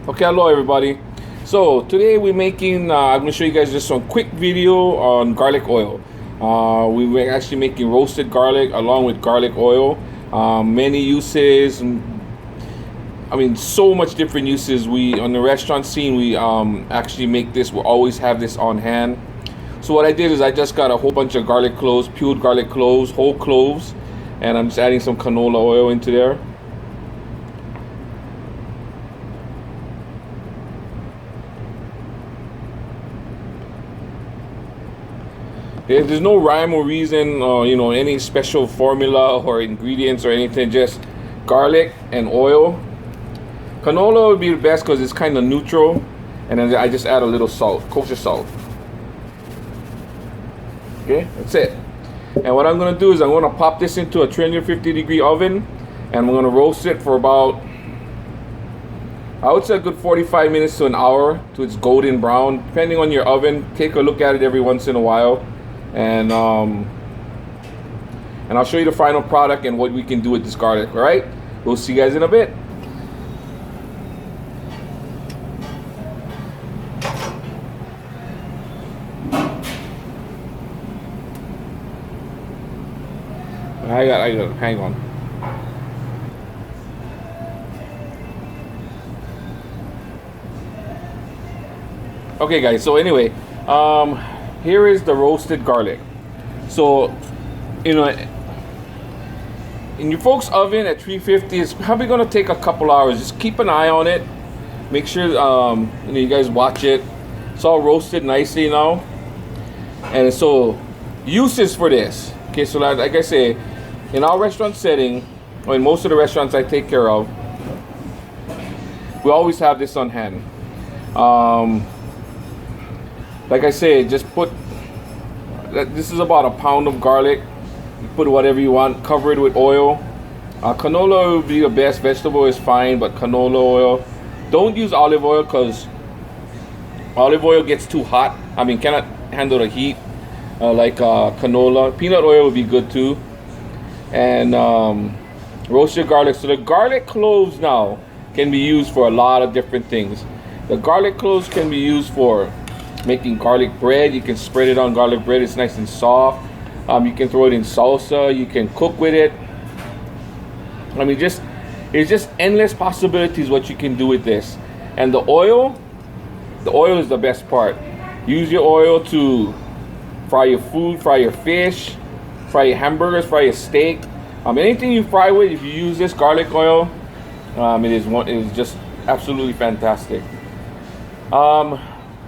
Okay, hello everybody. So today we're making, I'm going to show you guys just some quick video on garlic oil. We were actually making roasted garlic along with garlic oil. Many uses, I mean so much different uses. We, on the restaurant scene, we actually make this, we'll always have this on hand. So what I did is I just got a whole bunch of garlic cloves, peeled garlic cloves, whole cloves, and I'm just adding some canola oil into there. There's no rhyme or reason, any special formula or ingredients or anything. Just garlic and oil. Canola would be the best because it's kind of neutral, and then I just add a little salt, kosher salt. Okay, that's it. And what I'm gonna do is I'm gonna pop this into a 350-degree oven, and I'm gonna roast it for about, I would say, a good 45 minutes to an hour to its golden brown, depending on your oven. Take a look at it every once in a while. And I'll show you the final product and what we can do with this garlic. All right, we'll see you guys in a bit. I got hang on. Okay guys, so anyway, here is the roasted garlic. So, in your folks' oven at 350, it's probably gonna take a couple hours. Just keep an eye on it. Make sure you guys watch it. It's all roasted nicely now. And so, uses for this. Okay, so like I say, in our restaurant setting, or in most of the restaurants I take care of, we always have this on hand. Like I say, just this is about a pound of garlic. You put whatever you want, cover it with oil. Canola would be the best. Vegetable is fine, but canola oil. Don't use olive oil because olive oil gets too hot. I mean, cannot handle the heat like canola. Peanut oil would be good too. And roasted garlic. So the garlic cloves now can be used for a lot of different things. The garlic cloves can be used for making garlic bread. You can spread it on garlic bread. It's nice and soft. You can throw it in salsa. You can cook with it. I mean, it's just endless possibilities what you can do with this. And the oil is the best part. Use your oil to fry your food, fry your fish, fry your hamburgers, fry your steak. Anything you fry with, if you use this garlic oil, it is just absolutely fantastic.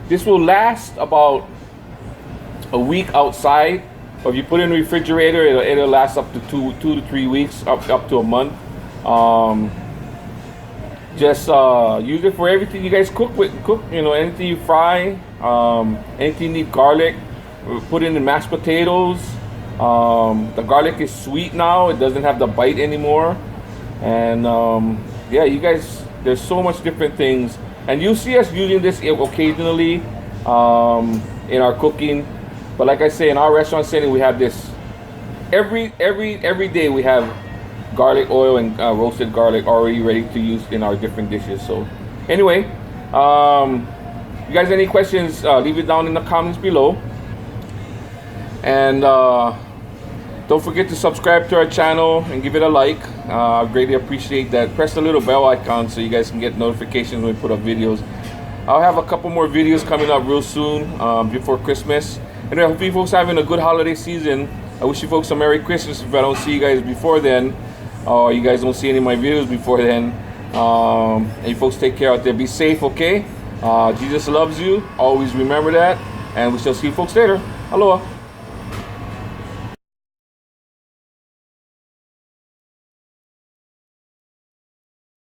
This will last about a week outside, or if you put it in the refrigerator, it'll last up to two to 3 weeks, up to a month. Just use it for everything you guys cook, anything you fry, anything you need garlic. Put it in mashed potatoes. The garlic is sweet now; it doesn't have the bite anymore. And yeah, you guys, there's so much different things. And you see us using this occasionally in our cooking. But like I say, in our restaurant setting, we have this every day. We have garlic oil and roasted garlic already ready to use in our different dishes. So anyway, you guys, any questions, leave it down in the comments below. And don't forget to subscribe to our channel and give it a like. I greatly appreciate that. Press the little bell icon so you guys can get notifications when we put up videos. I'll have a couple more videos coming up real soon before Christmas. And I hope you folks are having a good holiday season. I wish you folks a Merry Christmas if I don't see you guys before then, or you guys don't see any of my videos before then. And you folks take care out there. Be safe, okay? Jesus loves you. Always remember that. And we shall see you folks later. Aloha.